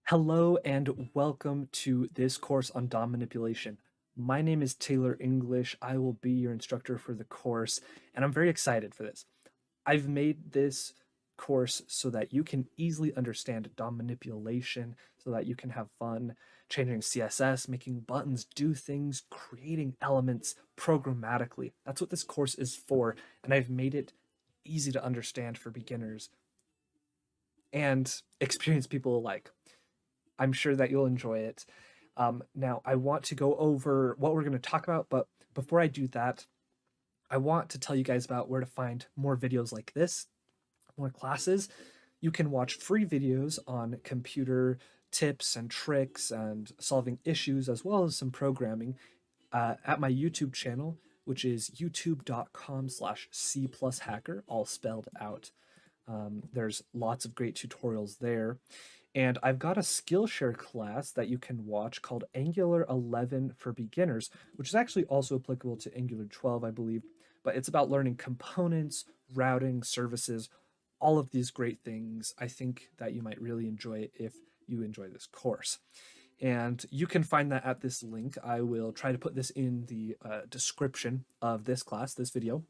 Hello and welcome to this course on DOM manipulation. My name is Taylor English. I will be your instructor for the course, and I'm very excited for this. I've made this course so that you can easily understand DOM manipulation, so that you can have fun changing CSS, making buttons do things, creating elements programmatically. That's what this course is for, and I've made it easy to understand for beginners and experienced people alike. I'm sure that you'll enjoy it. Now, I want to go over what we're going to talk about, but before I do that, I want to tell you guys about where to find more videos like this, more classes. You can watch free videos on computer tips and tricks and solving issues, as well as some programming at my YouTube channel, which is youtube.com/C+hacker, all spelled out. There's lots of great tutorials there. And I've got a Skillshare class that you can watch called Angular 11 for Beginners, which is actually also applicable to Angular 12, I believe. But it's about learning components, routing, services, all of these great things. I think that you might really enjoy it if you enjoy this course. And you can find that at this link. I will try to put this in the description of this class, this video.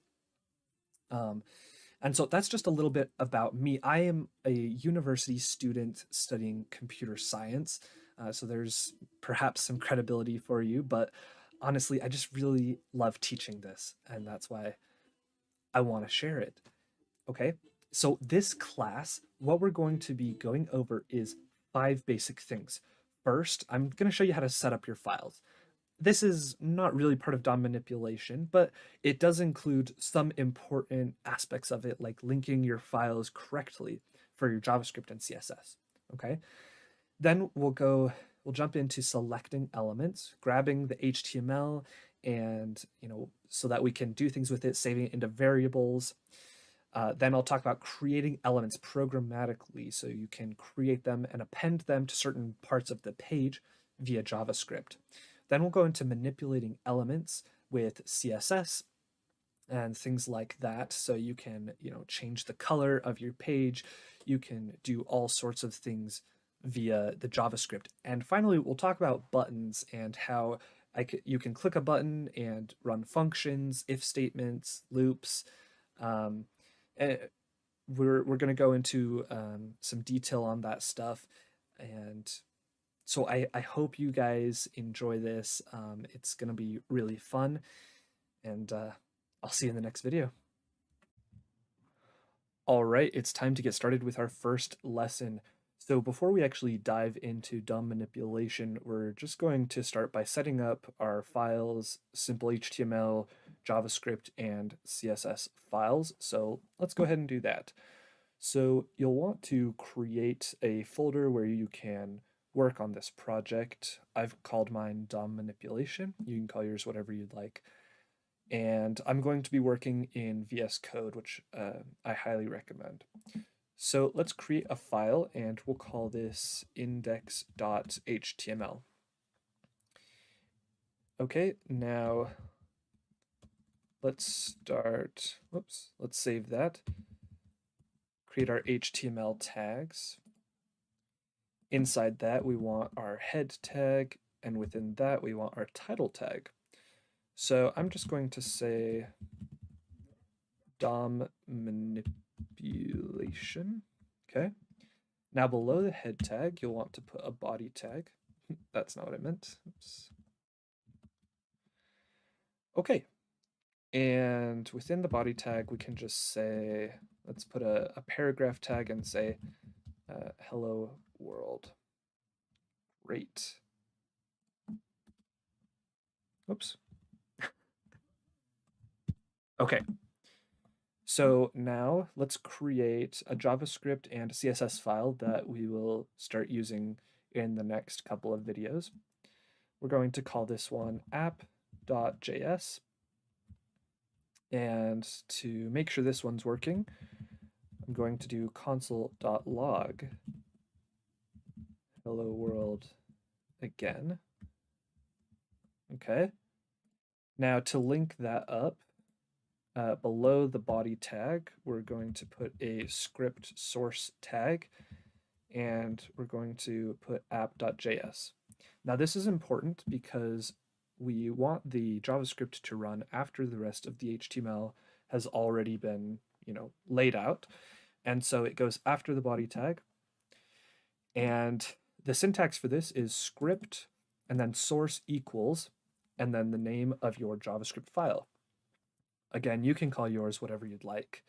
And so that's just a little bit about me. I am a university student studying computer science. So there's perhaps some credibility for you, but honestly, I just really love teaching this. And that's why I want to share it. Okay. So this class, what we're going to be going over is 5 basic things. First, I'm going to show you how to set up your files. This is not really part of DOM manipulation, but it does include some important aspects of it, like linking your files correctly for your JavaScript and CSS. Okay. Then we'll jump into selecting elements, grabbing the HTML, and so that we can do things with it, saving it into variables. Then I'll talk about creating elements programmatically, so you can create them and append them to certain parts of the page via JavaScript. Then we'll go into manipulating elements with CSS and things like that. So you can, change the color of your page. You can do all sorts of things via the JavaScript. And finally, we'll talk about buttons and how you can click a button and run functions, if statements, loops. And we're going to go into some detail on that stuff. And so I hope you guys enjoy this. It's going to be really fun, and I'll see you in the next video. All right, it's time to get started with our first lesson. So before we actually dive into DOM manipulation, we're just going to start by setting up our files, simple HTML, JavaScript, and CSS files. So let's go ahead and do that. So you'll want to create a folder where you can work on this project. I've called mine DOM manipulation. You can call yours whatever you'd like. And I'm going to be working in VS Code, which I highly recommend. So let's create a file, and we'll call this index.html. Okay, now let's save that. Create our HTML tags. Inside that, we want our head tag, and within that, we want our title tag. So I'm just going to say DOM manipulation. Okay. Now below the head tag, you'll want to put a body tag. That's not what I meant. Oops. Okay. And within the body tag, we can just say, let's put a paragraph tag and say, hello world. Great. Oops. Okay. So now let's create a JavaScript and CSS file that we will start using in the next couple of videos. We're going to call this one app.js. And to make sure this one's working, I'm going to do console.log hello world again. Okay. Now to link that up, below the body tag, we're going to put a script source tag. and we're going to put app.js. Now this is important because we want the JavaScript to run after the rest of the HTML has already been, laid out. And so it goes after the body tag. And the syntax for this is script and then source equals and then the name of your JavaScript file. Again, you can call yours whatever you'd like.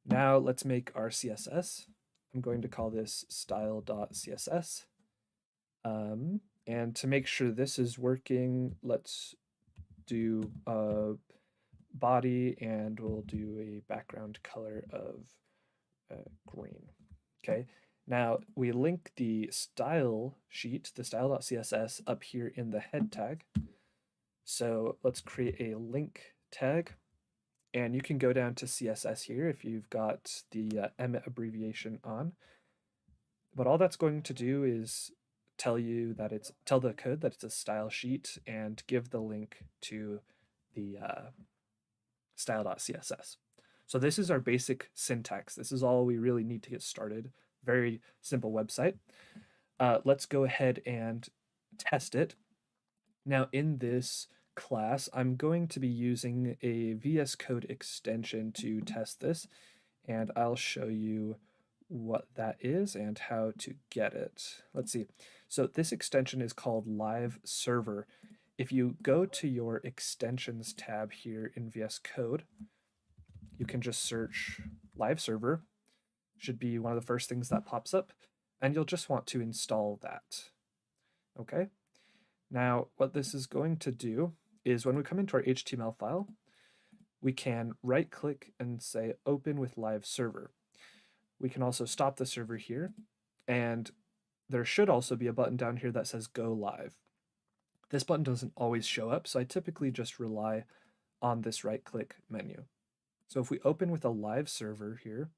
Now let's make our CSS. I'm going to call this style.css. And to make sure this is working, let's do a body and we'll do a background color of green. Okay, now we link the style sheet, the style.css, up here in the head tag. So let's create a link tag. And you can go down to CSS here if you've got the Emmet abbreviation on. But all that's going to do is tell the code that it's a style sheet and give the link to the style.css. So this is our basic syntax. This is all we really need to get started. Very simple website. Let's go ahead and test it. Now in this class, I'm going to be using a VS Code extension to test this, and I'll show you what that is and how to get it. Let's see. So this extension is called Live Server. If you go to your extensions tab here in VS Code, you can just search Live Server. Should be one of the first things that pops up, and you'll just want to install that. Okay. Now, what this is going to do is when we come into our HTML file, we can right-click and say Open with Live Server. We can also stop the server here, and there should also be a button down here that says Go Live. This button doesn't always show up, so I typically just rely on this right-click menu. So if we open with a live server here,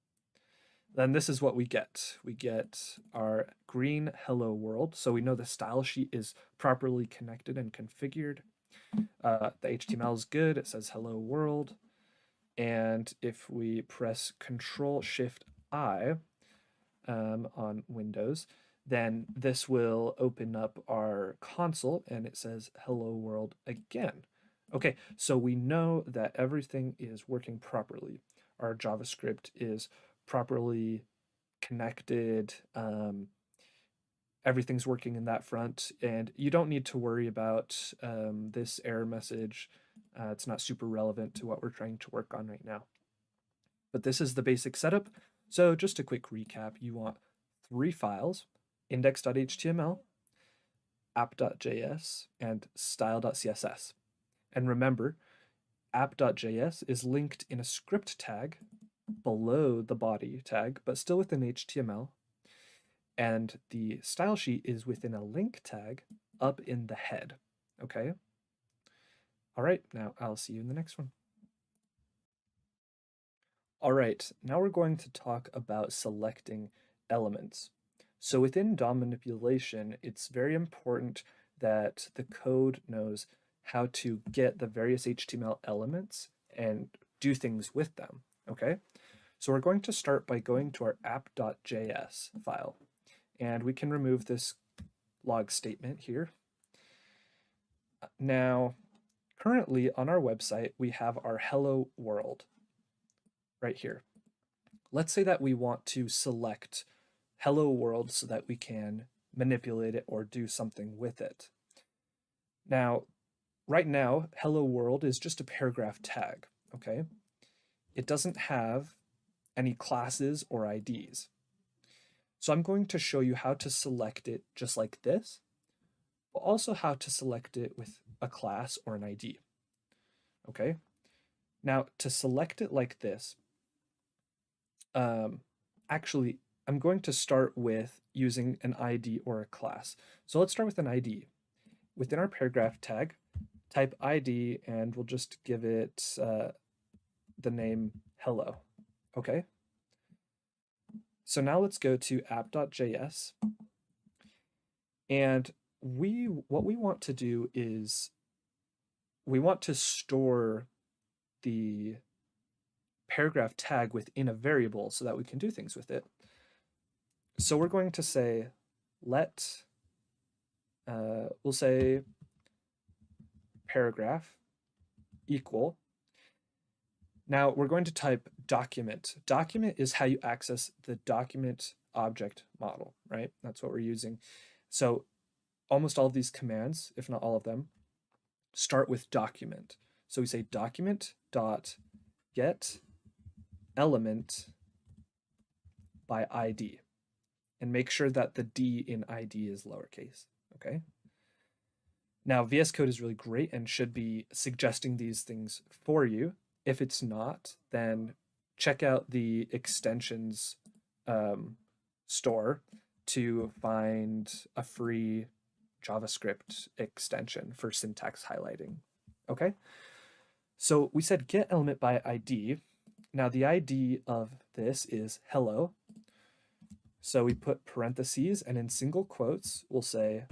then this is what we get. We get our green hello world. So we know the style sheet is properly connected and configured. The HTML is good. It says hello world. And if we press Control-Shift-I on Windows, then this will open up our console and it says hello world again. Okay, so we know that everything is working properly. Our JavaScript is properly connected. Everything's working in that front, and you don't need to worry about this error message. It's not super relevant to what we're trying to work on right now. But this is the basic setup. So just a quick recap, you want 3 files, index.html, app.js, and style.css. And remember, app.js is linked in a script tag below the body tag, but still within HTML. And the style sheet is within a link tag up in the head. Okay? All right, now I'll see you in the next one. All right, now we're going to talk about selecting elements. So within DOM manipulation, it's very important that the code knows how to get the various HTML elements and do things with them, okay? So we're going to start by going to our app.js file, and we can remove this log statement here. Now, currently on our website, we have our hello world right here. Let's say that we want to select hello world so that we can manipulate it or do something with it. Now, right now, hello world is just a paragraph tag, okay? It doesn't have any classes or IDs. So I'm going to show you how to select it just like this, but also how to select it with a class or an ID, okay? Now, to select it like this, actually, I'm going to start with using an ID or a class. So let's start with an ID. Within our paragraph tag, type ID, and we'll just give it the name hello, okay? So now let's go to app.js, and what we want to do is we want to store the paragraph tag within a variable so that we can do things with it. So we're going to say we'll say paragraph equal. Now we're going to type document. Document is how you access the document object model, right? That's what we're using. So almost all of these commands, if not all of them, start with document. So we say document dot get element by ID, and make sure that the D in ID is lowercase, okay? Now, VS Code is really great and should be suggesting these things for you. If it's not, then check out the extensions store to find a free JavaScript extension for syntax highlighting. Okay, so we said get element by ID. Now the ID of this is hello. So we put parentheses, and in single quotes, we'll say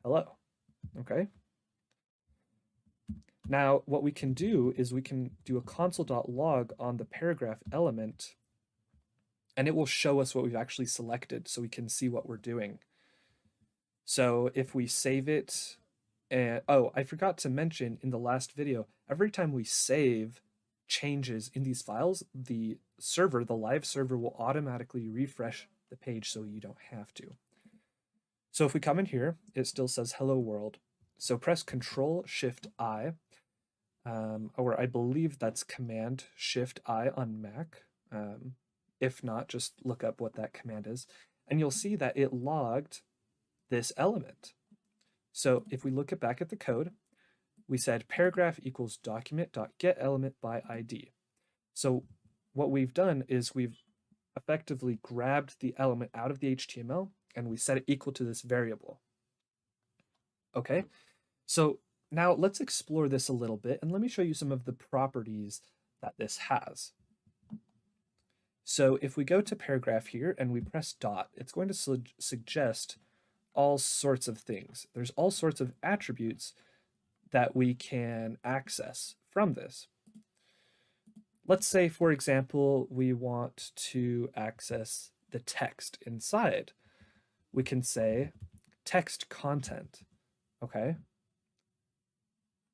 hello. Okay. Now what we can do is we can do a console.log on the paragraph element, and it will show us what we've actually selected so we can see what we're doing. So if we save it, and oh, I forgot to mention in the last video, every time we save changes in these files, the server, the live server, will automatically refresh the page so you don't have to. So if we come in here, it still says hello world. So press Control Shift I, or I believe that's Command Shift I on Mac. If not, just look up what that command is, and you'll see that it logged this element. So if we look back at the code, we said paragraph equals document.getElement by ID. So what we've done is we've effectively grabbed the element out of the HTML and we set it equal to this variable. Okay, so now let's explore this a little bit, and let me show you some of the properties that this has. So if we go to paragraph here and we press dot, it's going to suggest all sorts of things. There's all sorts of attributes that we can access from this. Let's say, for example, we want to access the text inside. We can say text content, okay?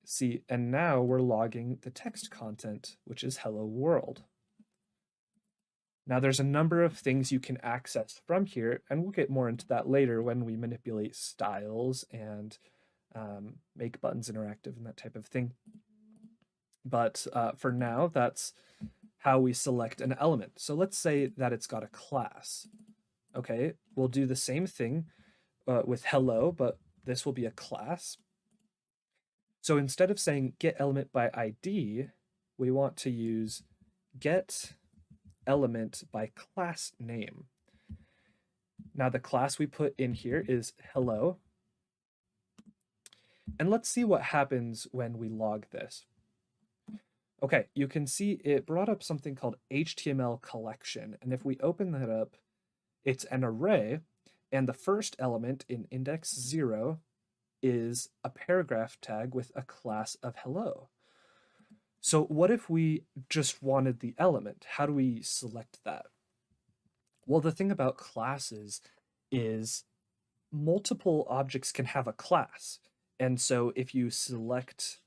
See, and now we're logging the text content, which is hello world. Now there's a number of things you can access from here, and we'll get more into that later when we manipulate styles and make buttons interactive and that type of thing. But for now, that's how we select an element. So let's say that it's got a class. Okay, we'll do the same thing with hello, but this will be a class. So instead of saying get element by ID, we want to use get element by class name. Now the class we put in here is hello. And let's see what happens when we log this. Okay, you can see it brought up something called HTML collection. And if we open that up, it's an array. And the first element in index 0 is a paragraph tag with a class of hello. So what if we just wanted the element? How do we select that? Well, the thing about classes is multiple objects can have a class. And so if you select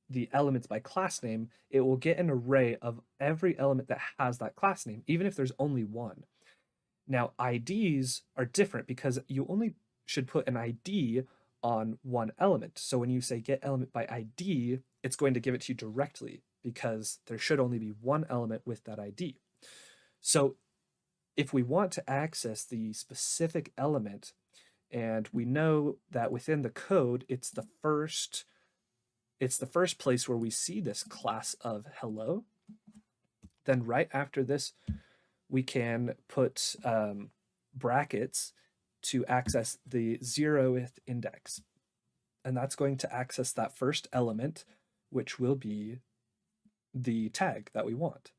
the elements by class name, it will get an array of every element that has that class name, even if there's only one. Now, IDs are different because you only should put an ID on one element. So when you say get element by ID, it's going to give it to you directly because there should only be one element with that ID. So if we want to access the specific element, and we know that within the code, it's the first place where we see this class of hello, then right after this, we can put brackets to access the 0th index. And that's going to access that first element, which will be the tag that we want.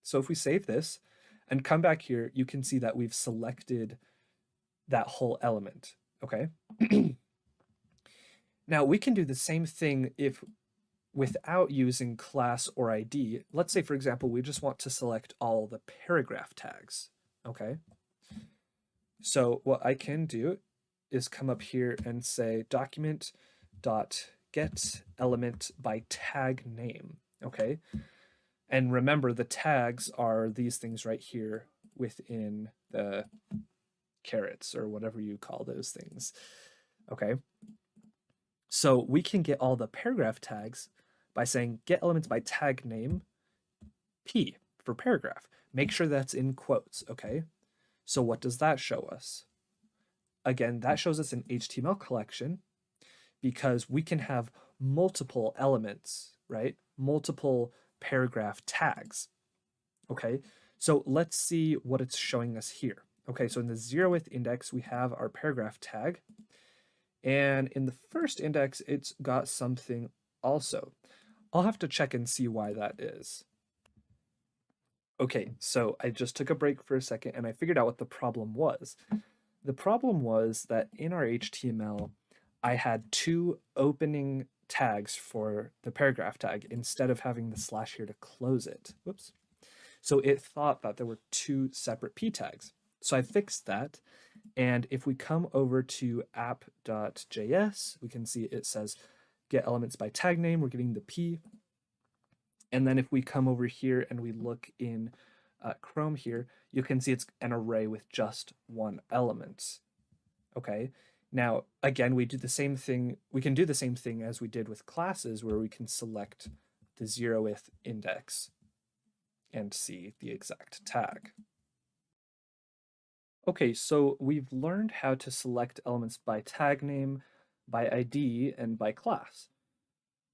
So if we save this and come back here, you can see that we've selected that whole element, okay? Now we can do the same thing if without using class or ID. Let's say, for example, we just want to select all the paragraph tags, okay? So what I can do is come up here and say document dot get element by tag name. Okay. And remember, the tags are these things right here within the carets or whatever you call those things. Okay. So we can get all the paragraph tags by saying get elements by tag name P for paragraph. Make sure that's in quotes. Okay. So what does that show us? Again, that shows us an HTML collection because we can have multiple elements, right? Multiple paragraph tags. Okay, so let's see what it's showing us here. Okay, so in the 0th index, we have our paragraph tag. And in the first index, it's got something also. I'll have to check and see why that is. Okay, so I just took a break for a second and I figured out what the problem was. The problem was that in our HTML, I had two opening tags for the paragraph tag instead of having the slash here to close it. Whoops. So it thought that there were two separate p tags. So I fixed that. And if we come over to app.js, we can see it says get elements by tag name. We're getting the p. And then if we come over here and we look in Chrome here, you can see it's an array with just one element. Okay. Now, again, we do the same thing. We can do the same thing as we did with classes where we can select the 0th index and see the exact tag. Okay, so we've learned how to select elements by tag name, by ID, and by class.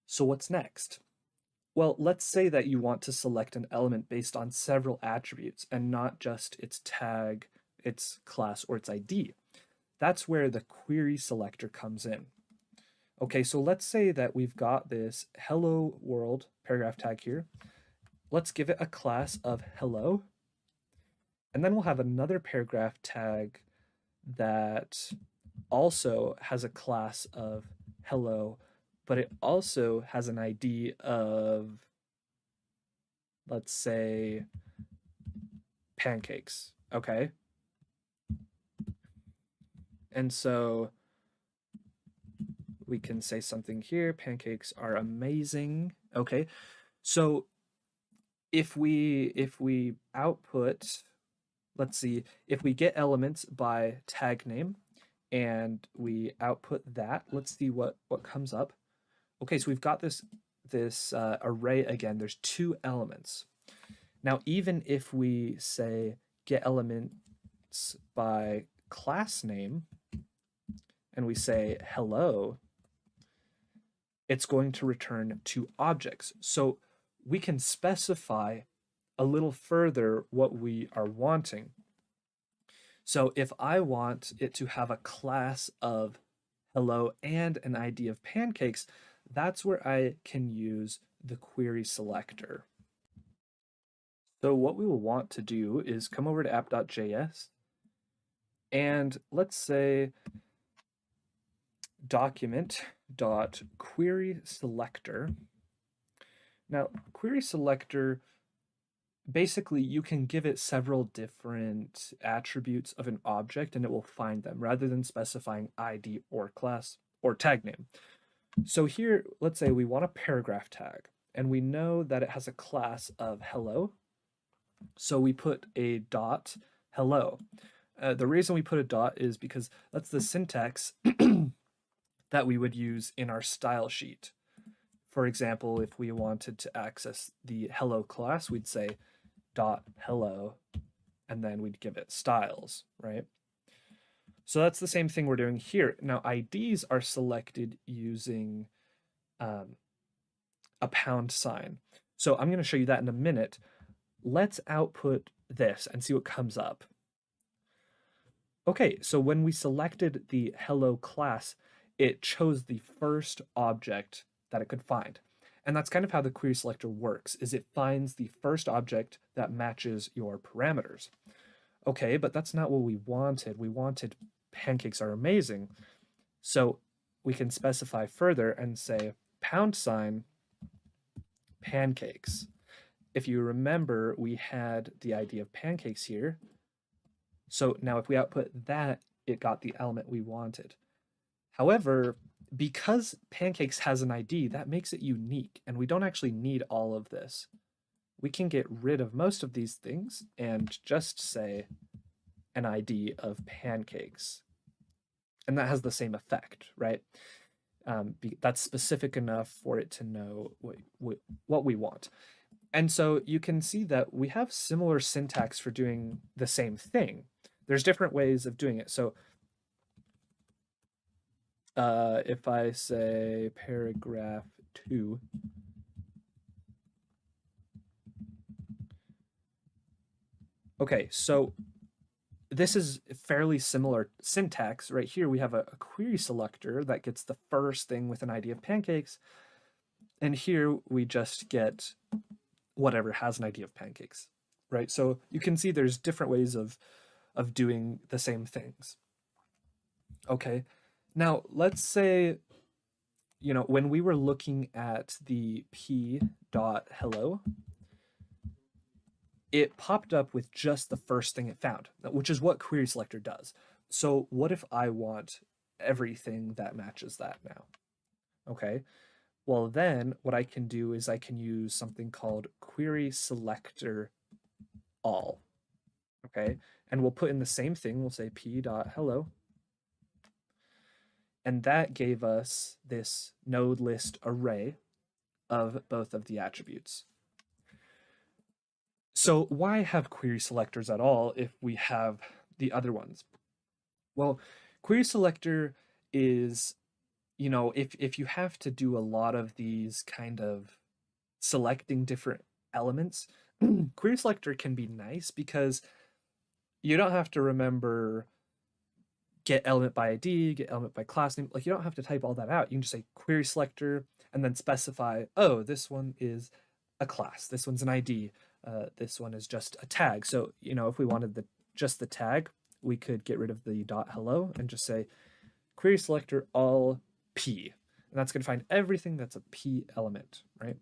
So what's next? Well, let's say that you want to select an element based on several attributes and not just its tag, its class, or its ID. That's where the query selector comes in. Okay, so let's say that we've got this hello world paragraph tag here. Let's give it a class of hello. And then we'll have another paragraph tag that also has a class of hello, but it also has an ID of, let's say, pancakes. Okay. And so we can say something here. Pancakes are amazing. Okay. So if we output, let's see, if we get elements by tag name and we output that, let's see what comes up. Okay, so we've got this array again. There's two elements. Now, even if we say get elements by class name and we say hello, it's going to return two objects. So we can specify a little further what we are wanting. So if I want it to have a class of hello and an ID of pancakes, that's where I can use the query selector. So what we will want to do is come over to app.js and let's say document.query selector. Now, query selector, basically you can give it several different attributes of an object and it will find them rather than specifying ID or class or tag name. So here, let's say we want a paragraph tag and we know that it has a class of hello. So we put a dot hello. The reason we put a dot is because that's the syntax that we would use in our style sheet. For example, if we wanted to access the hello class, we'd say dot hello, and then we'd give it styles, right? So that's the same thing we're doing here. Now, IDs are selected using a pound sign. So I'm going to show you that in a minute. Let's output this and see what comes up. Okay, so when we selected the hello class, it chose the first object that it could find. And that's kind of how the query selector works, is it finds the first object that matches your parameters. Okay, but that's not what we wanted. We wanted pancakes are amazing. So we can specify further and say pound sign pancakes. If you remember, we had the idea of pancakes here. So now if we output that, it got the element we wanted. However, because pancakes has an ID, that makes it unique, and we don't actually need all of this. We can get rid of most of these things and just say an ID of pancakes. And that has the same effect, right? That's specific enough for it to know what we want. And so you can see that we have similar syntax for doing the same thing. There's different ways of doing it. So if I say paragraph 2, okay, so this is fairly similar syntax. Right here, we have a query selector that gets the first thing with an ID of pancakes. And here we just get whatever has an ID of pancakes, right? So you can see there's different ways of doing the same things. Okay, now let's say, when we were looking at the p.hello, it popped up with just the first thing it found, which is what query selector does. So what if I want everything that matches that now? Okay, well then what I can do is I can use something called query selector all. Okay, and we'll put in the same thing. We'll say p.hello. And that gave us this node list array of both of the attributes. So why have query selectors at all if we have the other ones? Well, query selector is, if you have to do a lot of these kind of selecting different elements, query selector can be nice because you don't have to remember get element by ID, get element by class name. Like, you don't have to type all that out. You can just say query selector and then specify, oh, this one is a class, this one's an ID, this one is just a tag. So, if we wanted just the tag, we could get rid of the .hello and just say query selector all p. And that's going to find everything that's a p element, right?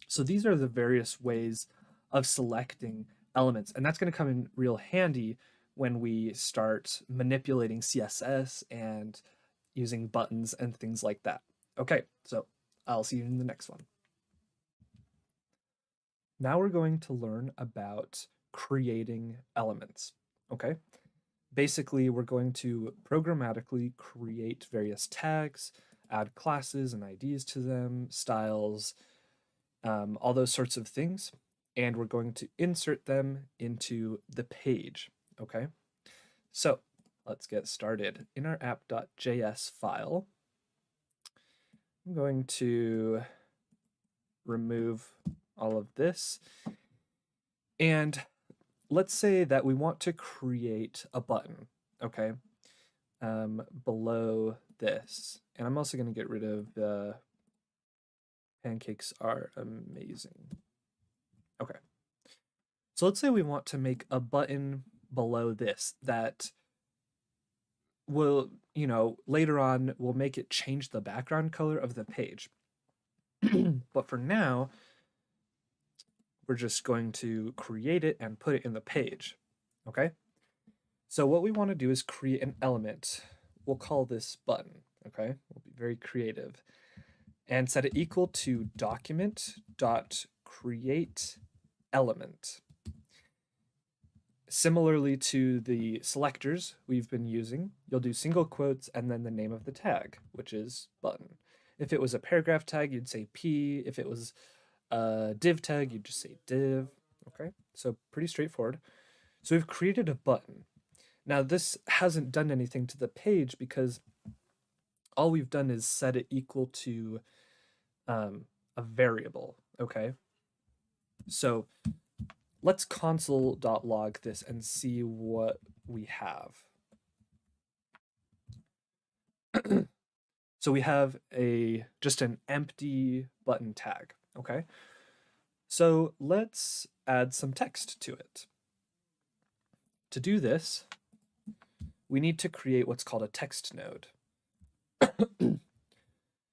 So these are the various ways of selecting elements, and that's going to come in real handy when we start manipulating CSS and using buttons and things like that. Okay, so I'll see you in the next one. Now we're going to learn about creating elements, okay? Basically, we're going to programmatically create various tags, add classes and IDs to them, styles, all those sorts of things, and we're going to insert them into the page, okay? So let's get started. In our app.js file, I'm going to remove all of this, and let's say that we want to create a button, okay, below this. And I'm also going to get rid of the pancakes are amazing. Okay. So let's say we want to make a button below this that will, later on, will make it change the background color of the page. But for now, we're just going to create it and put it in the page, okay? So what we want to do is create an element. We'll call this button, okay? We'll be very creative. And set it equal to document.createElement. Similarly to the selectors we've been using, you'll do single quotes and then the name of the tag, which is button. If it was a paragraph tag, you'd say P. If it was a div tag, you'd just say div. Okay, so pretty straightforward. So we've created a button. Now this hasn't done anything to the page because all we've done is set it equal to a variable, okay? So let's console.log this and see what we have. So we have just an empty button tag, okay? So let's add some text to it. To do this, we need to create what's called a text node.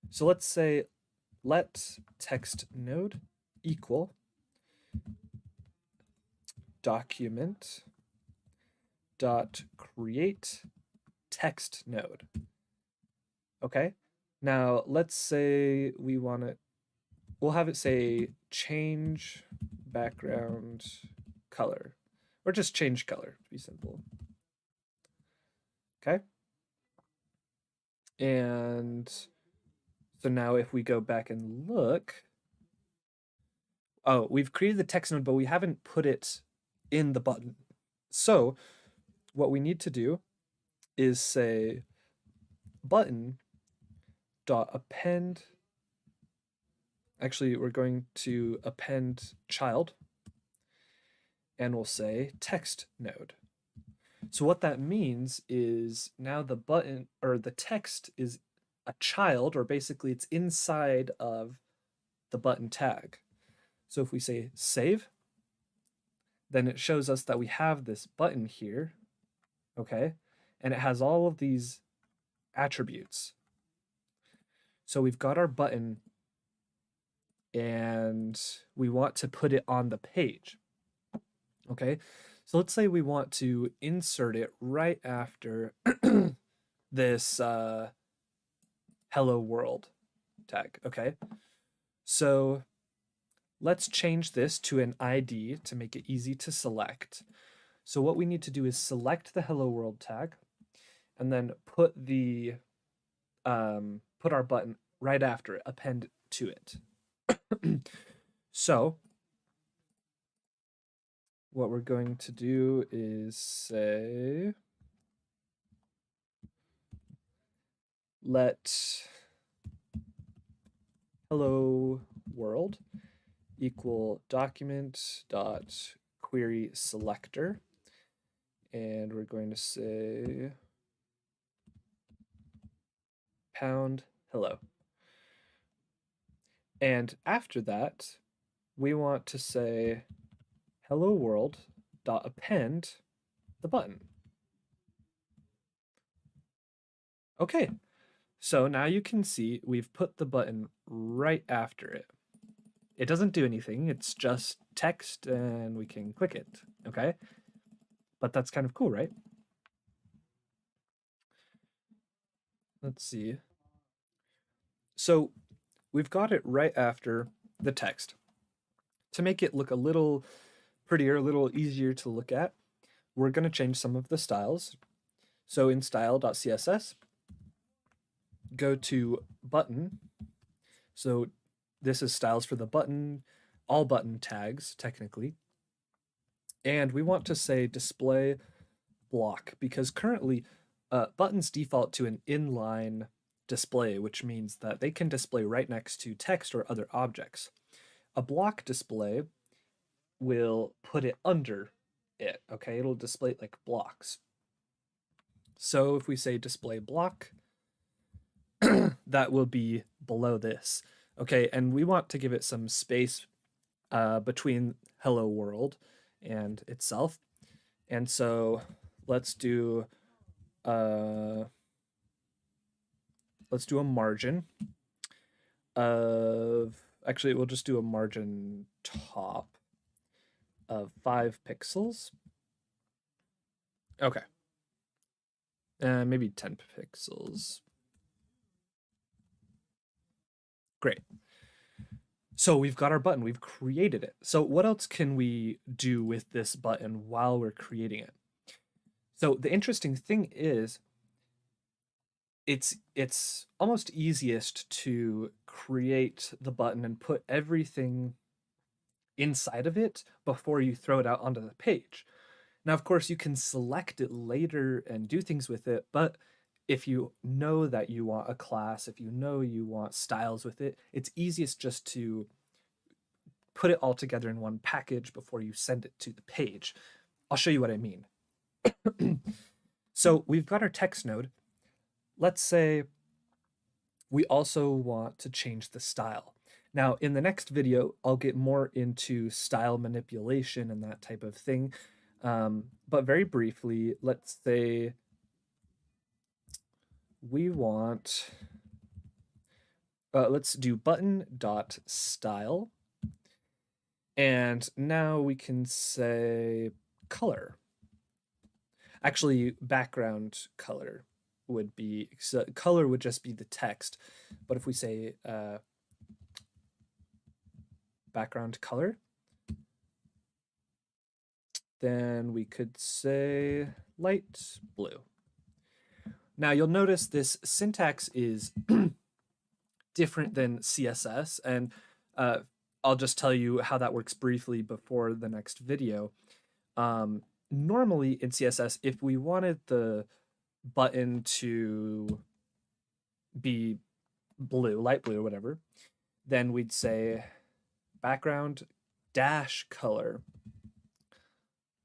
So let's say let text node equal document dot create text node. Okay. Now let's say we want to, we'll have it say change background color, or just change color to be simple. Okay. And so now if we go back and look, oh, we've created the text node, but we haven't put it in the button. So what we need to do is say button dot append. Actually, we're going to append child, and we'll say text node. So what that means is now the button or the text is a child, or basically it's inside of the button tag. So if we say save, then it shows us that we have this button here, okay? And it has all of these attributes. So we've got our button and we want to put it on the page, okay? So let's say we want to insert it right after this hello world tag, okay? So let's change this to an ID to make it easy to select. So what we need to do is select the hello world tag and then put the put our button right after it, append to it. So what we're going to do is say let hello world equal document dot query selector, and we're going to say pound hello. And after that, we want to say hello world dot append the button. Okay, so now you can see we've put the button right after it. It doesn't do anything, it's just text and we can click it, okay? But that's kind of cool, right? Let's see. So we've got it right after the text. To make it look a little prettier, a little easier to look at, we're going to change some of the styles. So in style.css, go to button. So this is styles for the button, all button tags, technically. And we want to say display block, because currently buttons default to an inline display, which means that they can display right next to text or other objects. A block display will put it under it, okay? It'll display it like blocks. So if we say display block, that will be below this, okay? And we want to give it some space between hello world and itself. And so let's do a margin of, actually we'll just do a margin top of 5 pixels. Okay. Maybe 10 pixels. Great. So we've got our button, we've created it. So what else can we do with this button while we're creating it? So the interesting thing is it's almost easiest to create the button and put everything inside of it before you throw it out onto the page. Now, of course, you can select it later and do things with it, but if you know that you want a class, if you know you want styles with it, it's easiest just to put it all together in one package before you send it to the page. I'll show you what I mean. So we've got our text node. Let's say we also want to change the style. Now, in the next video, I'll get more into style manipulation and that type of thing. But very briefly, let's say we want, let's do button.style. And now we can say color. Actually, background color would be, so color would just be the text. But if we say background color, then we could say light blue. Now you'll notice this syntax is different than CSS, and I'll just tell you how that works briefly before the next video. Normally in CSS, if we wanted the button to be blue, light blue, or whatever, then we'd say background dash color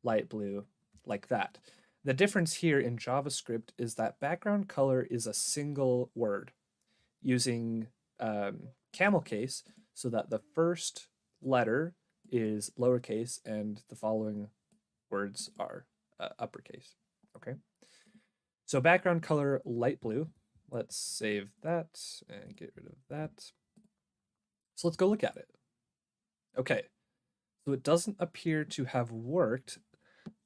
light blue, like that. The difference here in JavaScript is that background color is a single word using camel case so that the first letter is lowercase and the following words are uppercase. Okay. So background color light blue. Let's save that and get rid of that. So let's go look at it. Okay. So it doesn't appear to have worked.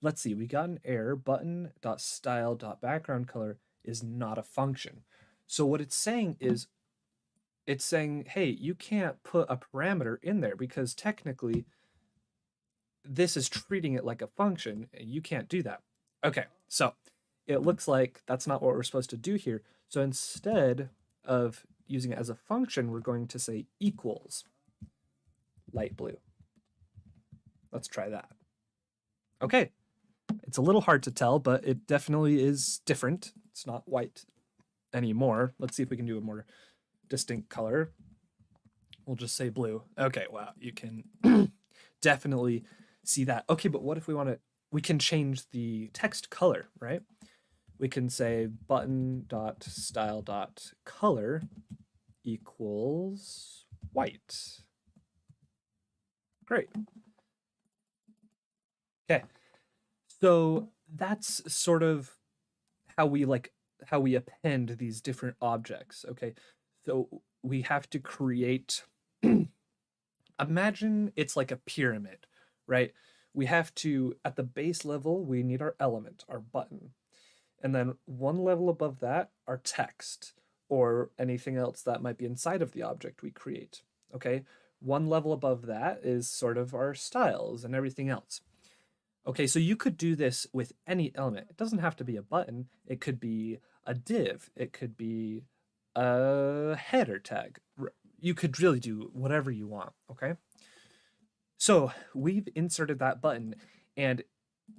Let's see, we got an error, button.style.background color is not a function. So what it's saying is, it's saying, hey, you can't put a parameter in there because technically this is treating it like a function and you can't do that. Okay, so it looks like that's not what we're supposed to do here. So instead of using it as a function, we're going to say equals light blue. Let's try that. Okay, it's a little hard to tell, but it definitely is different. It's not white anymore. Let's see if we can do a more distinct color. We'll just say blue. Okay, wow, you can definitely see that. Okay, but what if we want to, we can change the text color, right? We can say button.style.color equals white. Great. Okay. So that's sort of how we append these different objects. Okay. So we have to create, imagine it's like a pyramid, right? We have to, at the base level, we need our element, our button. And then one level above that, our text or anything else that might be inside of the object we create. Okay. One level above that is sort of our styles and everything else. Okay, so you could do this with any element. It doesn't have to be a button. It could be a div. It could be a header tag. You could really do whatever you want, okay? So we've inserted that button, and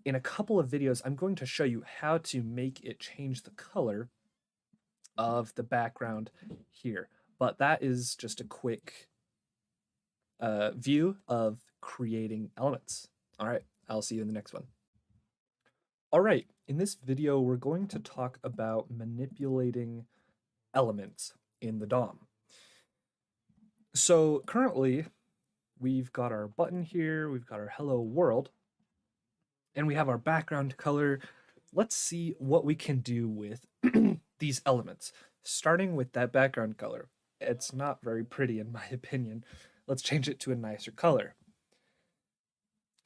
in a couple of videos, I'm going to show you how to make it change the color of the background here. But that is just a quick view of creating elements. All right. I'll see you in the next one. All right, in this video, we're going to talk about manipulating elements in the DOM. So currently, we've got our button here, we've got our hello world, and we have our background color. Let's see what we can do with these elements, starting with that background color. It's not very pretty in my opinion. Let's change it to a nicer color.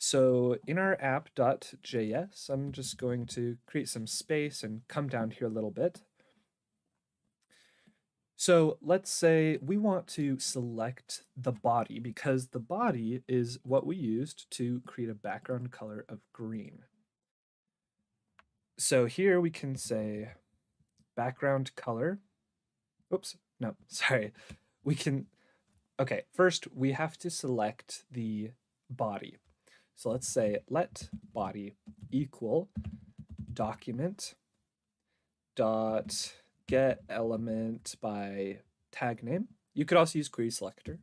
So in our app.js, I'm just going to create some space and come down here a little bit. So let's say we want to select the body because the body is what we used to create a background color of green. So here we can say background color. Oops, no, sorry. We can, okay, first we have to select the body. So let's say let body equal document dot get element by tag name. You could also use query selector.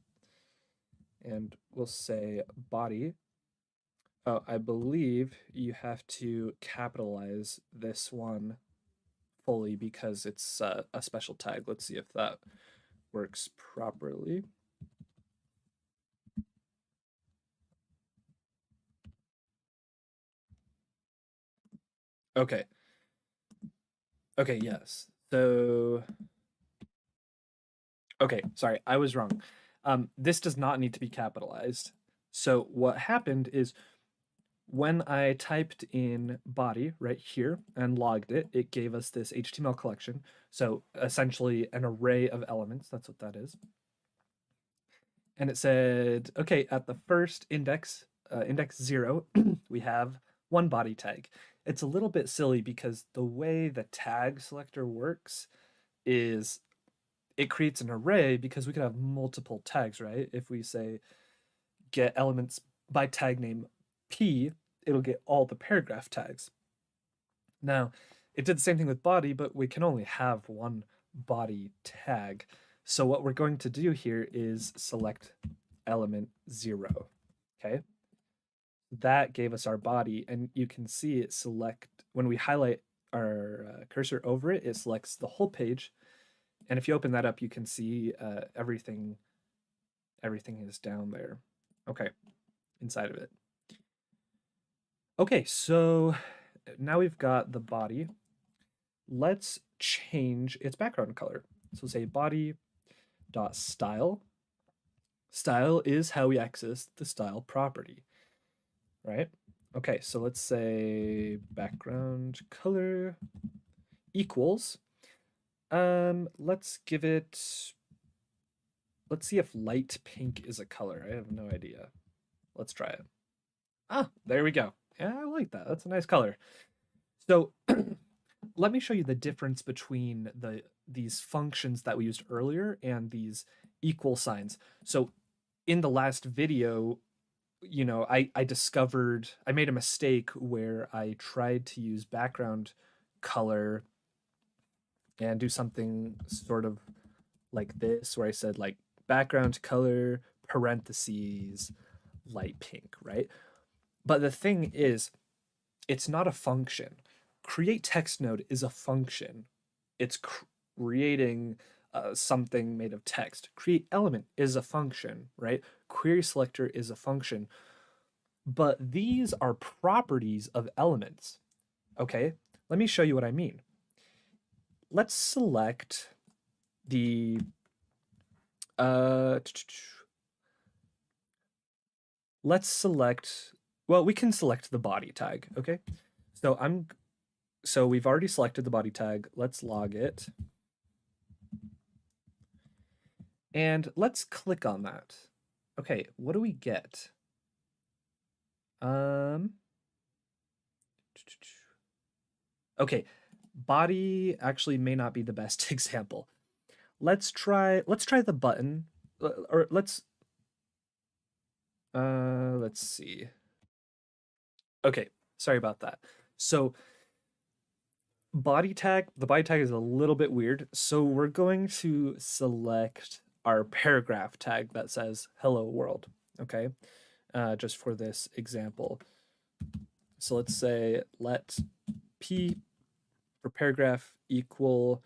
And we'll say body. Oh, I believe you have to capitalize this one fully because it's a special tag. Let's see if that works properly. Okay. Okay, yes. So, okay, sorry, I was wrong. This does not need to be capitalized. So what happened is when I typed in body right here and logged it, it gave us this HTML collection. So essentially an array of elements. That's what that is. And it said, okay, at the first index, index 0, we have one body tag. It's a little bit silly because the way the tag selector works is it creates an array because we could have multiple tags, right? If we say get elements by tag name P, it'll get all the paragraph tags. Now, it did the same thing with body, but we can only have one body tag. So what we're going to do here is select element 0, okay? That gave us our body, and you can see it select, when we highlight our cursor over it, it selects the whole page. And if you open that up, you can see everything is down there. Okay, inside of it. Okay, so now we've got the body. Let's change its background color. So say body dot style. Style is how we access the style property, right? Okay, so let's say background color equals. Let's give it. Let's see if light pink is a color. I have no idea. Let's try it. Ah, there we go. Yeah, I like that. That's a nice color. So let me show you the difference between these functions that we used earlier and these equal signs. So in the last video, you know, I discovered, I made a mistake where I tried to use background color and do something sort of like this, where I said like background color, parentheses, light pink, right? But the thing is, it's not a function. Create text node is a function. It's creating something made of text. Create element is a function, right? Query selector is a function. But these are properties of elements. Okay, let me show you what I mean. Let's select the let's select, well, we can select the body tag, okay? So we've already selected the body tag. Let's log it. And let's click on that. Okay, what do we get? Okay, body actually may not be the best example. Let's try the button, or let's see. Okay, sorry about that. So the body tag is a little bit weird. So we're going to select our paragraph tag that says hello world, okay? Just for this example. So let's say let p for paragraph equal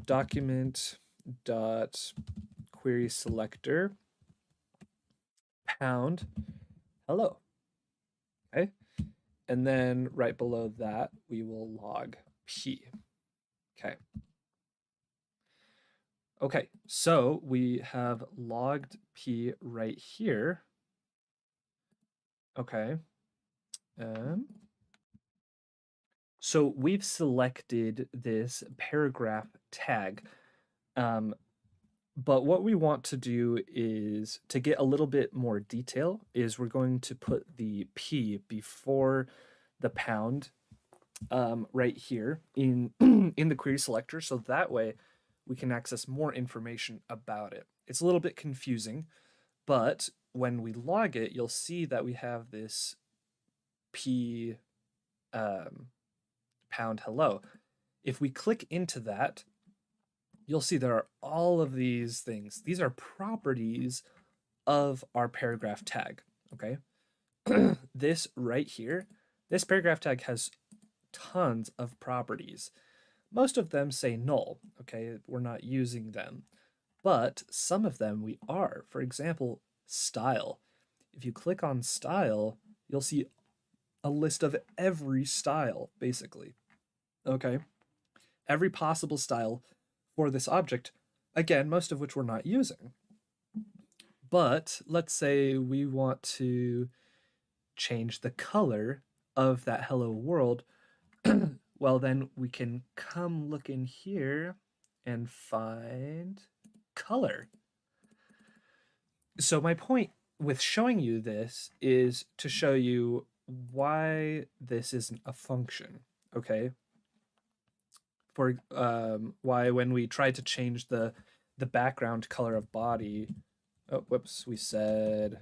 document dot query selector pound hello, okay? And then right below that, we will log p, okay? Okay, so we have logged p right here. Okay. So we've selected this paragraph tag. But what we want to do is, to get a little bit more detail, is we're going to put the P before the pound right here in, in the query selector. So that way we can access more information about it. It's a little bit confusing, but when we log it, you'll see that we have this P pound hello. If we click into that, you'll see there are all of these things. These are properties of our paragraph tag, okay? This right here, this paragraph tag has tons of properties. Most of them say null, okay? We're not using them. But some of them we are. For example, style. If you click on style, you'll see a list of every style, basically. Okay? Every possible style for this object, again, most of which we're not using. But let's say we want to change the color of that hello world, well, then we can come look in here and find color. So my point with showing you this is to show you why this isn't a function, okay? For why when we try to change the background color of body, oh whoops, we said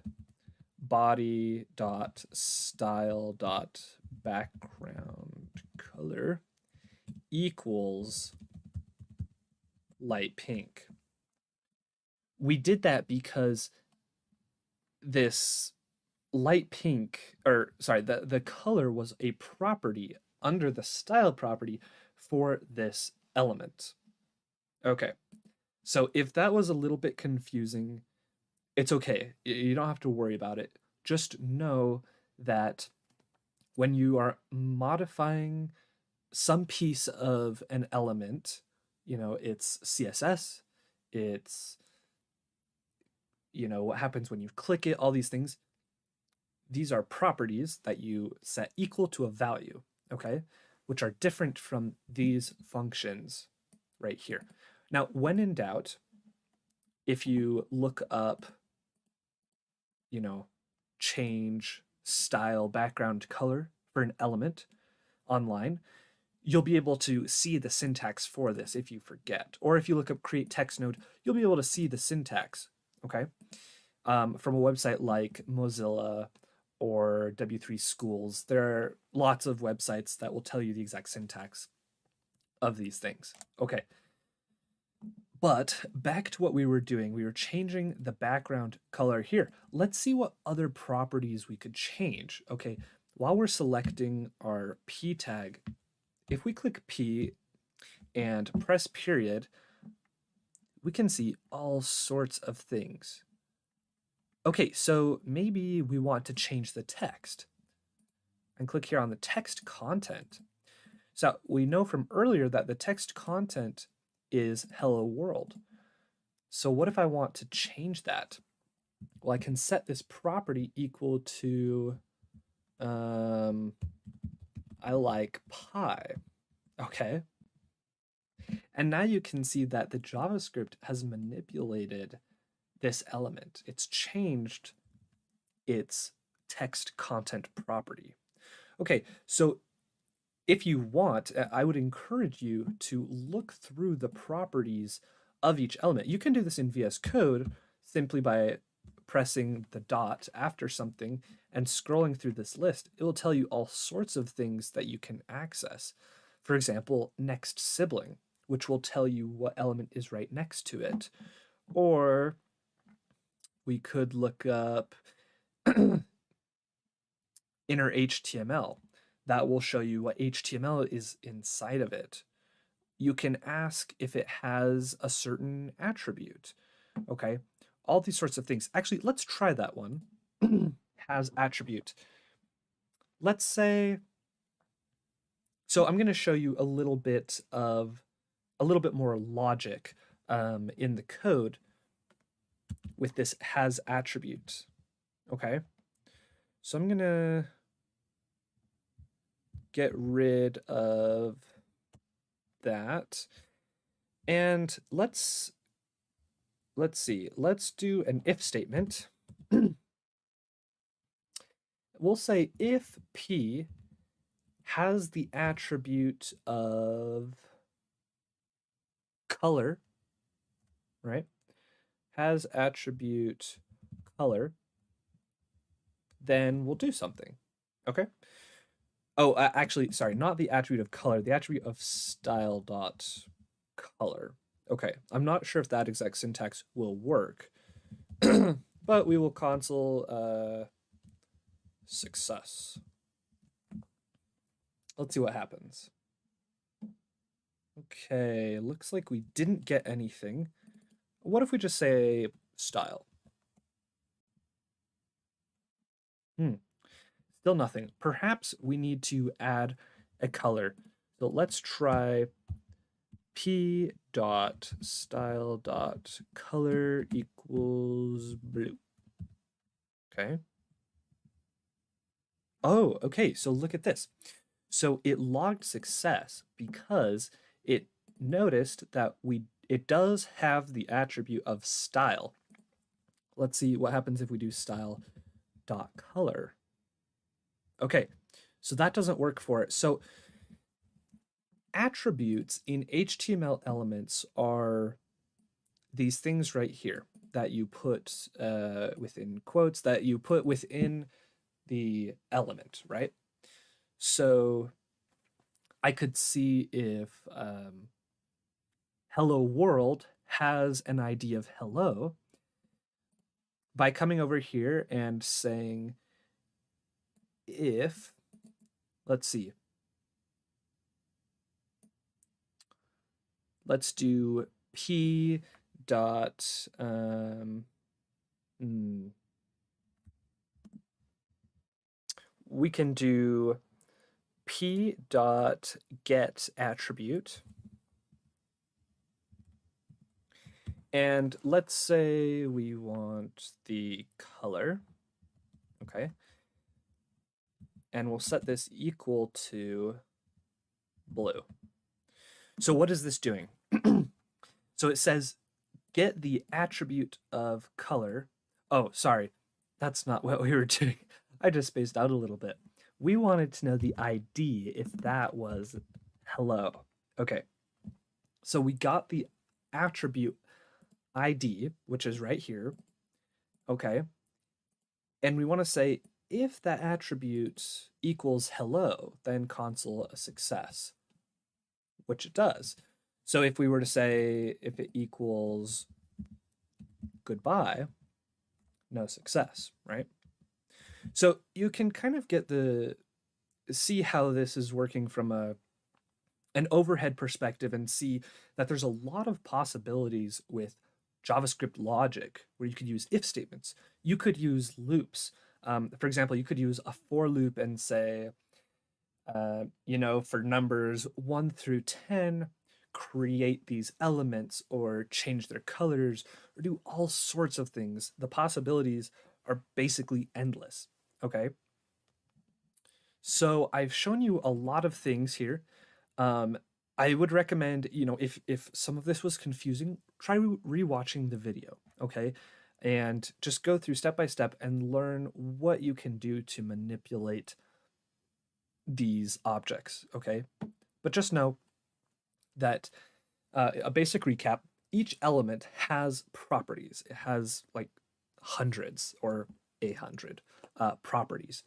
body dot style dot background color equals light pink. We did that because this light pink, or sorry, the color was a property under the style property for this element. Okay, so if that was a little bit confusing, it's okay. You don't have to worry about it. Just know that when you are modifying some piece of an element, it's CSS, it's, what happens when you click it, all these things. These are properties that you set equal to a value, okay, which are different from these functions right here. Now, when in doubt, if you look up, change style background color for an element online, you'll be able to see the syntax for this if you forget. Or if you look up create text node, you'll be able to see the syntax, okay? From a website like Mozilla or W3 Schools, there are lots of websites that will tell you the exact syntax of these things. Okay. But back to what we were doing, we were changing the background color here. Let's see what other properties we could change. Okay, while we're selecting our P tag, if we click P and press period, we can see all sorts of things. Okay, so maybe we want to change the text. And click here on the text content. So we know from earlier that the text content is hello world. So what if I want to change that? Well, I can set this property equal to, I like pie. Okay. And now you can see that the JavaScript has manipulated this element. It's changed its text content property. Okay, so if you want, I would encourage you to look through the properties of each element. You can do this in VS Code simply by pressing the dot after something and scrolling through this list. It will tell you all sorts of things that you can access. For example, next sibling, which will tell you what element is right next to it. Or we could look up inner HTML. That will show you what HTML is inside of it. You can ask if it has a certain attribute, okay? All these sorts of things. Actually, let's try that one. Has attribute. Let's say, so I'm gonna show you a little bit more logic in the code with this has attribute, okay? So I'm gonna get rid of that. And let's see. Let's do an if statement. We'll say if P has the attribute of color, right? Has attribute color, then we'll do something. Okay? Oh, actually, sorry, not the attribute of color, the attribute of style dot color. Okay, I'm not sure if that exact syntax will work, but we will console success. Let's see what happens. Okay, looks like we didn't get anything. What if we just say style? Still nothing. Perhaps we need to add a color. So let's try p dot style dot color equals blue. Okay. Oh, okay. So look at this. So it logged success because it noticed that it does have the attribute of style. Let's see what happens if we do style dot color. Okay, so that doesn't work for it. So attributes in HTML elements are these things right here that you put within quotes, that you put within the element, right? So I could see if hello world has an ID of hello by coming over here and saying if, let's see, let's do p dot we can do p dot get attribute, and let's say we want the color, okay, and we'll set this equal to blue. So what is this doing? So it says get the attribute of color. Oh, sorry, that's not what we were doing. I just spaced out a little bit. We wanted to know the ID if that was hello. Okay, so we got the attribute ID, which is right here. Okay, and we want to say if that attribute equals hello, then console a success, which it does. So if we were to say if it equals goodbye, no success, right? So you can kind of get see how this is working from an overhead perspective and see that there's a lot of possibilities with JavaScript logic where you could use if statements. You could use loops. For example, you could use a for loop and say, for numbers 1 through 10, create these elements or change their colors or do all sorts of things. The possibilities are basically endless. Okay. So I've shown you a lot of things here. I would recommend, if some of this was confusing, try rewatching the video, okay? And just go through step by step and learn what you can do to manipulate these objects, okay? But just know that a basic recap, each element has properties. It has like hundreds or 800 properties.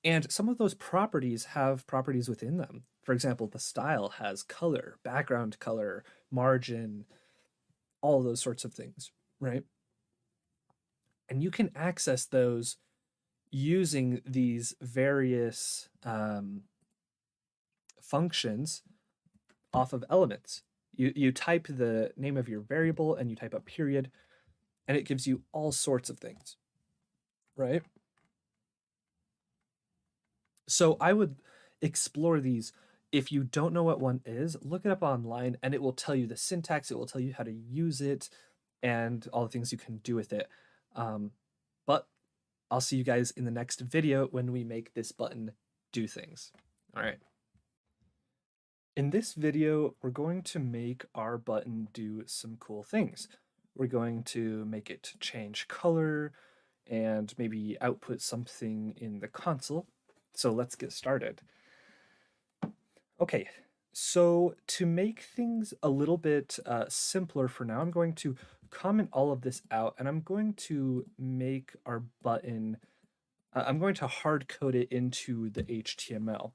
And some of those properties have properties within them. For example, the style has color, background color, margin, all those sorts of things, right? And you can access those using these various functions off of elements. You type the name of your variable and you type a period, and it gives you all sorts of things, right? So I would explore these. If you don't know what one is, look it up online and it will tell you the syntax, it will tell you how to use it and all the things you can do with it. But I'll see you guys in the next video when we make this button do things. All right. In this video, we're going to make our button do some cool things. We're going to make it change color and maybe output something in the console. So let's get started. Okay, so to make things a little bit simpler for now, I'm going to comment all of this out and I'm going to make our button, I'm going to hard code it into the HTML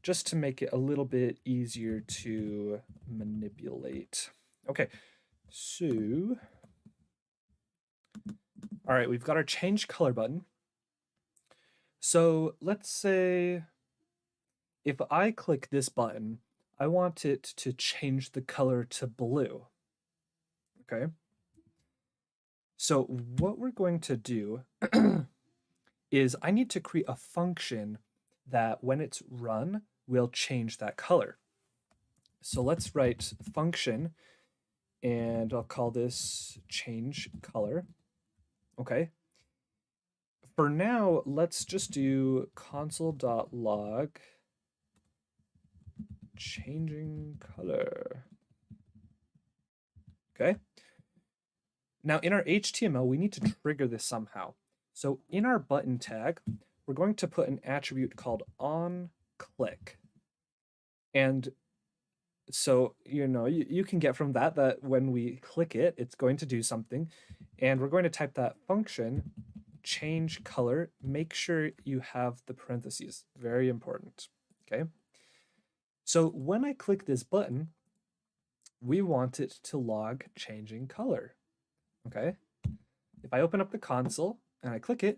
just to make it a little bit easier to manipulate. Okay, so, all right, we've got our change color button. So let's say if I click this button, I want it to change the color to blue. Okay. So what we're going to do is I need to create a function that when it's run will change that color. So let's write function and I'll call this change color. Okay. For now, let's just do console.log changing color. Okay. Now in our HTML, we need to trigger this somehow. So in our button tag, we're going to put an attribute called onClick. And so, you can get from that when we click it, it's going to do something. And we're going to type that function, change color. Make sure you have the parentheses. Very important. Okay. So when I click this button, we want it to log changing color. Okay. If I open up the console and I click it,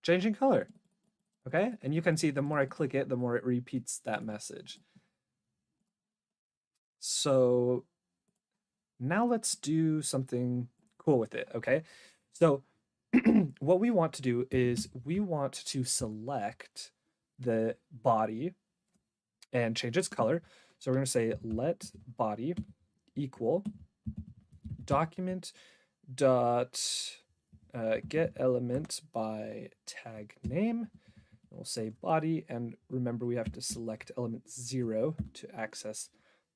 changing color. Okay. And you can see the more I click it, the more it repeats that message. So now let's do something cool with it. Okay. So what we want to do is we want to select the body and change its color. So we're going to say let body equal document dot get element by tag name. We'll say body, and remember we have to select element 0 to access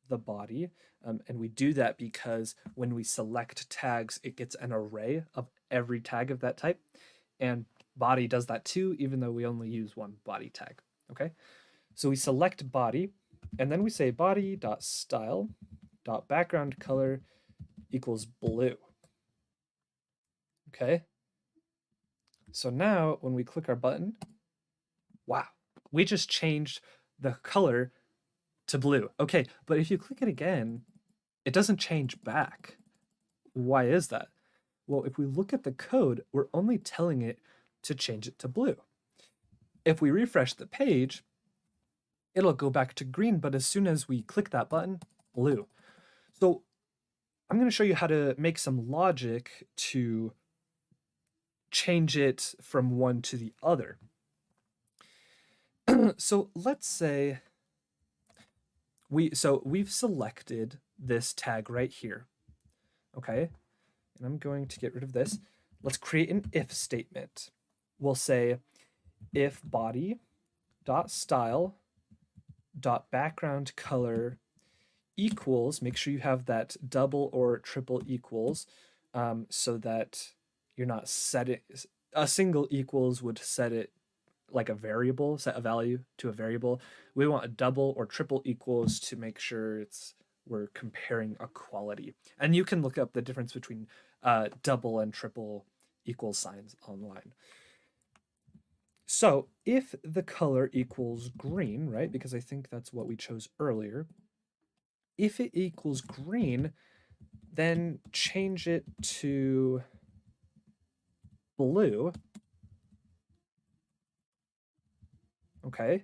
the body. And we do that because when we select tags, it gets an array of every tag of that type. And body does that too, even though we only use one body tag. Okay, so we select body, and then we say body.style.background color equals blue. Okay, so now when we click our button, wow, we just changed the color to blue. Okay, but if you click it again, it doesn't change back. Why is that? Well, if we look at the code, we're only telling it to change it to blue. If we refresh the page, it'll go back to green, but as soon as we click that button, blue. So I'm going to show you how to make some logic to change it from one to the other. So let's say we've selected this tag right here. Okay, and I'm going to get rid of this. Let's create an if statement. We'll say if body dot style dot background color equals, make sure you have that double or triple equals, so that you're not setting a single equals would set it like a variable, set a value to a variable. We want a double or triple equals to make sure we're comparing a quality. And you can look up the difference between double and triple equal signs online. So if the color equals green, right, because I think that's what we chose earlier, if it equals green, then change it to blue. Okay.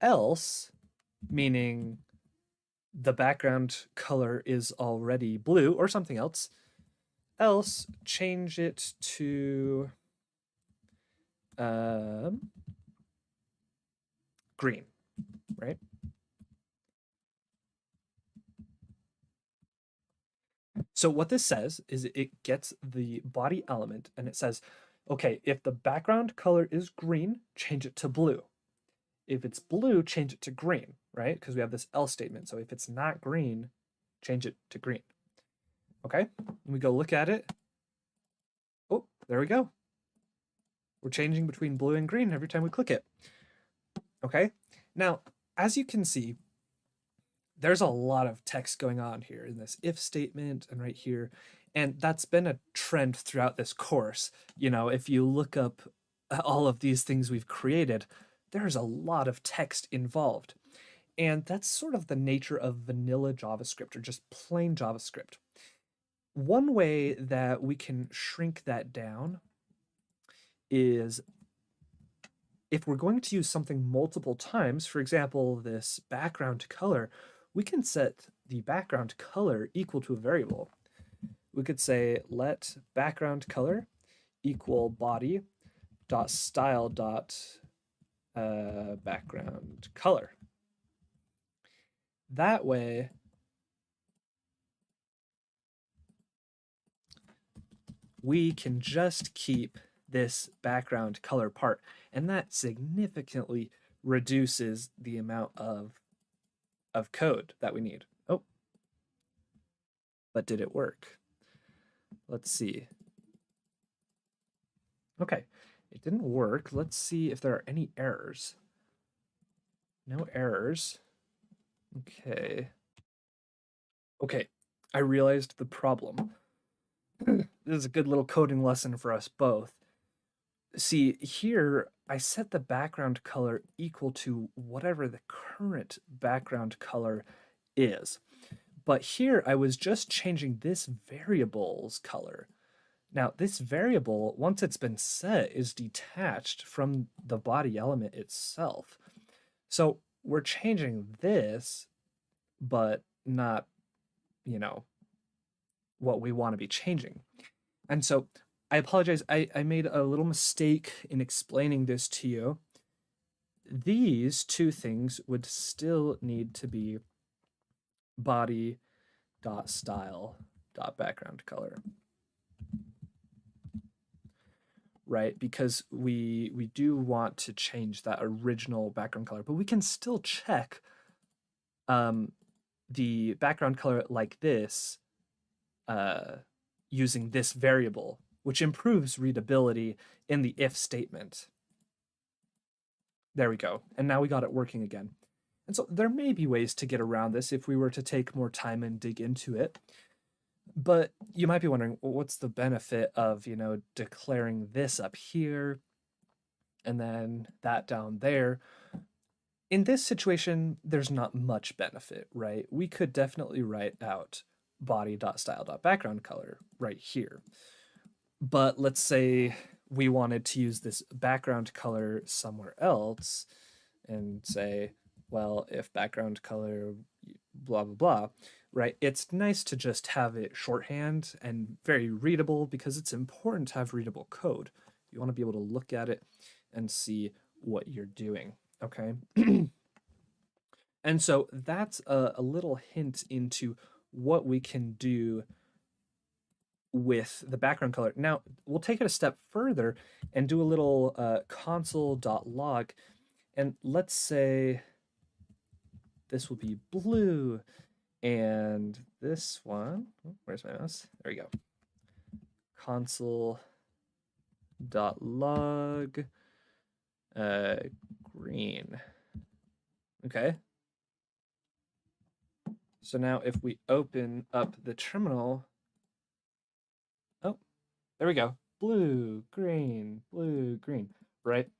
Else, meaning the background color is already blue or something else, else change it to green, right? So what this says is it gets the body element and it says, okay, if the background color is green, change it to blue. If it's blue, change it to green, right? Because we have this else statement. So if it's not green, change it to green. Okay, and we go look at it. Oh, there we go. We're changing between blue and green every time we click it. Okay, now, as you can see, there's a lot of text going on here in this if statement and right here. And that's been a trend throughout this course. If you look up all of these things we've created, there's a lot of text involved. And that's sort of the nature of vanilla JavaScript or just plain JavaScript. One way that we can shrink that down is if we're going to use something multiple times, for example, this background color, we can set the background color equal to a variable. We could say let background color equal body dot style dot background color. That way, we can just keep this background color part, and that significantly reduces the amount of code that we need. Oh, but did it work? Let's see. Okay, it didn't work. Let's see if there are any errors. No errors. Okay. Okay, I realized the problem. This is a good little coding lesson for us both. See, here I set the background color equal to whatever the current background color is. But here I was just changing this variable's color. Now, this variable, once it's been set, is detached from the body element itself. So we're changing this, but not, you know, what we want to be changing. And so I apologize, I made a little mistake in explaining this to you. These two things would still need to be body dot style dot background color, right? Because we do want to change that original background color, but we can still check the background color like this using this variable, which improves readability in the if statement. There we go. And now we got it working again. And so there may be ways to get around this if we were to take more time and dig into it. But you might be wondering, well, what's the benefit of, declaring this up here and then that down there? In this situation, there's not much benefit, right? We could definitely write out body.style.background color right here. But let's say we wanted to use this background color somewhere else and say, well, if background color blah, blah, blah, right? It's nice to just have it shorthand and very readable because it's important to have readable code. You want to be able to look at it and see what you're doing, okay? And so that's a little hint into what we can do with the background color. Now, we'll take it a step further and do a little console.log. And let's say this will be blue. And this one, where's my mouse? There we go. Console.log green. Okay. So now if we open up the terminal, oh, there we go. Blue, green, right?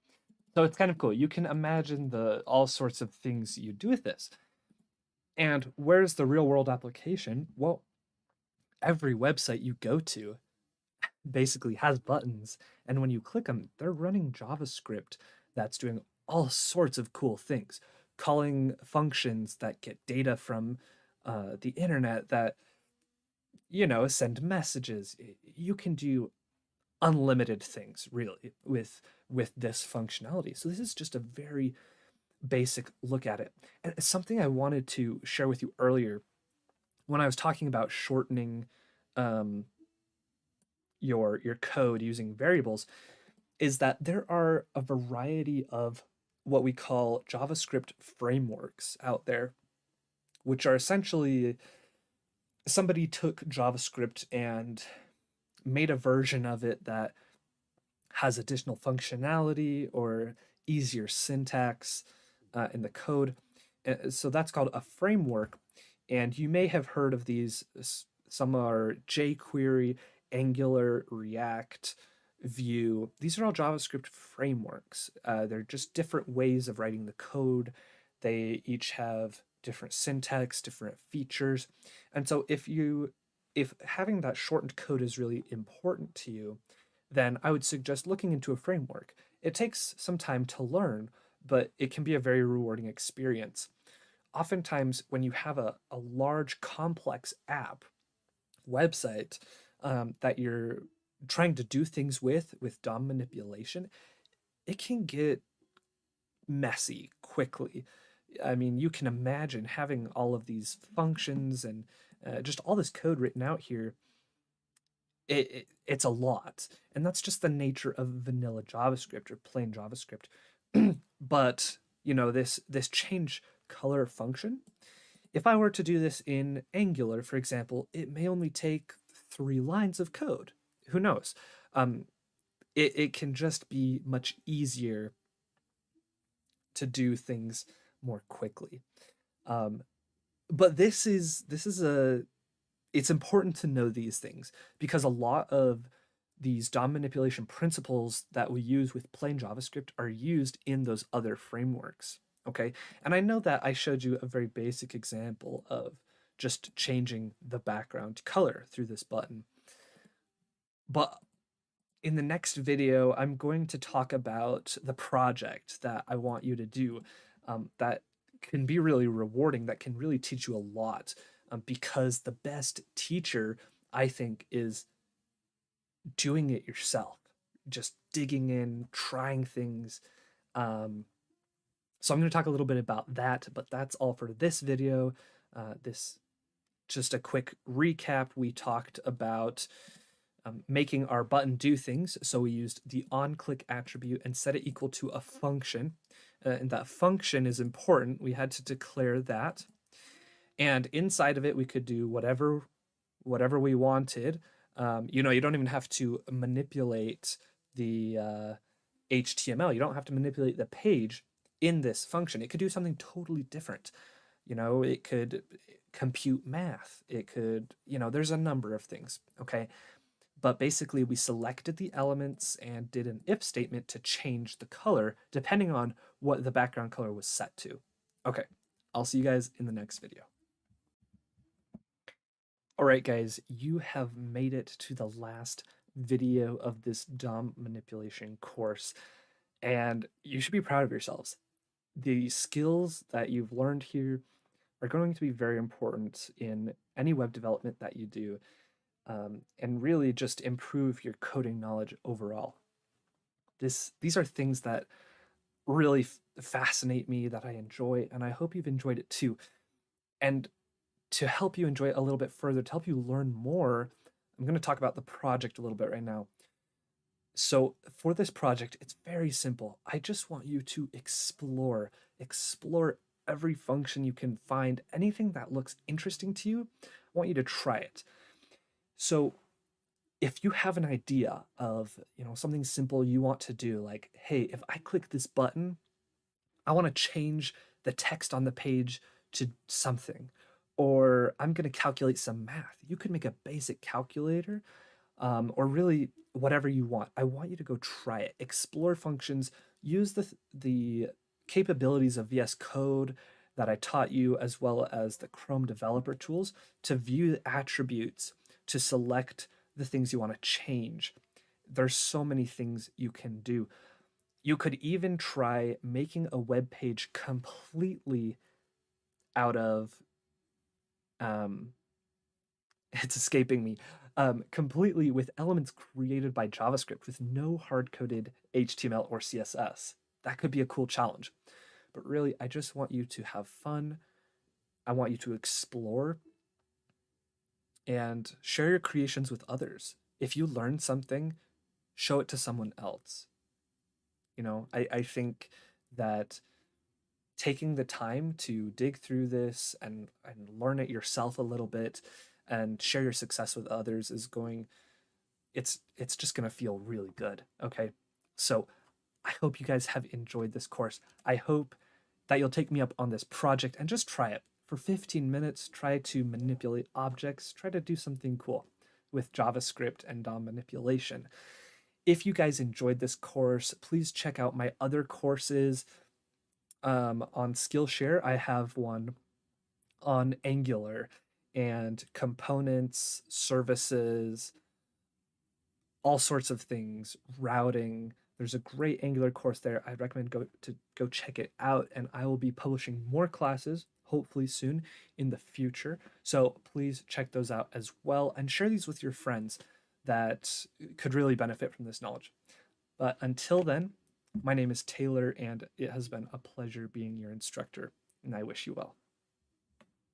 So it's kind of cool. You can imagine all sorts of things you do with this. And where's the real world application? Well, every website you go to basically has buttons. And when you click them, they're running JavaScript that's doing all sorts of cool things, calling functions that get data from the internet that, send messages. You can do unlimited things really with this functionality. So this is just a very basic look at it. And it's something I wanted to share with you earlier when I was talking about shortening your code using variables, is that there are a variety of what we call JavaScript frameworks out there, which are essentially somebody took JavaScript and made a version of it that has additional functionality or easier syntax in the code. So that's called a framework. And you may have heard of these. Some are jQuery, Angular, React, Vue. These are all JavaScript frameworks. They're just different ways of writing the code. They each have different syntax, different features. And so if having that shortened code is really important to you, then I would suggest looking into a framework. It takes some time to learn, but it can be a very rewarding experience. Oftentimes, when you have a large, complex app, website that you're trying to do things with DOM manipulation, it can get messy quickly. I mean, you can imagine having all of these functions and just all this code written out here. it's a lot, and that's just the nature of vanilla JavaScript or plain JavaScript. But this change color function, if I were to do this in Angular, for example, it may only take 3 lines of code. Who knows? Um, it can just be much easier to do things more quickly. Um, but this is a it's important to know these things because a lot of these DOM manipulation principles that we use with plain JavaScript are used in those other frameworks. Okay. And I know that I showed you a very basic example of just changing the background color through this button. But in the next video, I'm going to talk about the project that I want you to do that can be really rewarding, that can really teach you a lot, because the best teacher, I think, is doing it yourself, just digging in, trying things. So I'm going to talk a little bit about that, but that's all for this video. This just a quick recap. We talked about making our button do things. So we used the onClick attribute and set it equal to a function. And that function is important. We had to declare that. And inside of it, we could do whatever we wanted. You don't even have to manipulate the HTML. You don't have to manipulate the page in this function. It could do something totally different. It could compute math. It could, there's a number of things, okay? But basically we selected the elements and did an if statement to change the color depending on what the background color was set to. Okay, I'll see you guys in the next video. All right, guys, you have made it to the last video of this DOM manipulation course, and you should be proud of yourselves. The skills that you've learned here are going to be very important in any web development that you do, and really just improve your coding knowledge overall. These are things that really fascinate me, that I enjoy, and I hope you've enjoyed it too. And to help you enjoy it a little bit further, to help you learn more, I'm going to talk about the project a little bit right now. So for this project, it's very simple. I just want you to explore every function you can find. Anything that looks interesting to you, I want you to try it. So if you have an idea of, something simple you want to do, like, hey, if I click this button, I want to change the text on the page to something, or I'm going to calculate some math. You could make a basic calculator, or really whatever you want. I want you to go try it. Explore functions. Use the capabilities of VS Code that I taught you, as well as the Chrome developer tools, to view attributes, to select the things you want to change. There's so many things you can do. You could even try making a web page completely out of it's escaping me, completely with elements created by JavaScript with no hard-coded HTML or CSS. That could be a cool challenge. But really, I just want you to have fun. I want you to explore and share your creations with others. If you learn something, show it to someone else. I think that taking the time to dig through this and learn it yourself a little bit and share your success with others it's just going to feel really good. Okay, so I hope you guys have enjoyed this course. I hope that you'll take me up on this project and just try it for 15 minutes. Try to manipulate objects, try to do something cool with JavaScript and DOM manipulation. If you guys enjoyed this course, please check out my other courses. On Skillshare, I have one on Angular and components, services, all sorts of things, routing. There's a great Angular course there. I recommend go check it out, and I will be publishing more classes hopefully soon in the future. So please check those out as well and share these with your friends that could really benefit from this knowledge. But until then, my name is Taylor, and it has been a pleasure being your instructor, and I wish you well.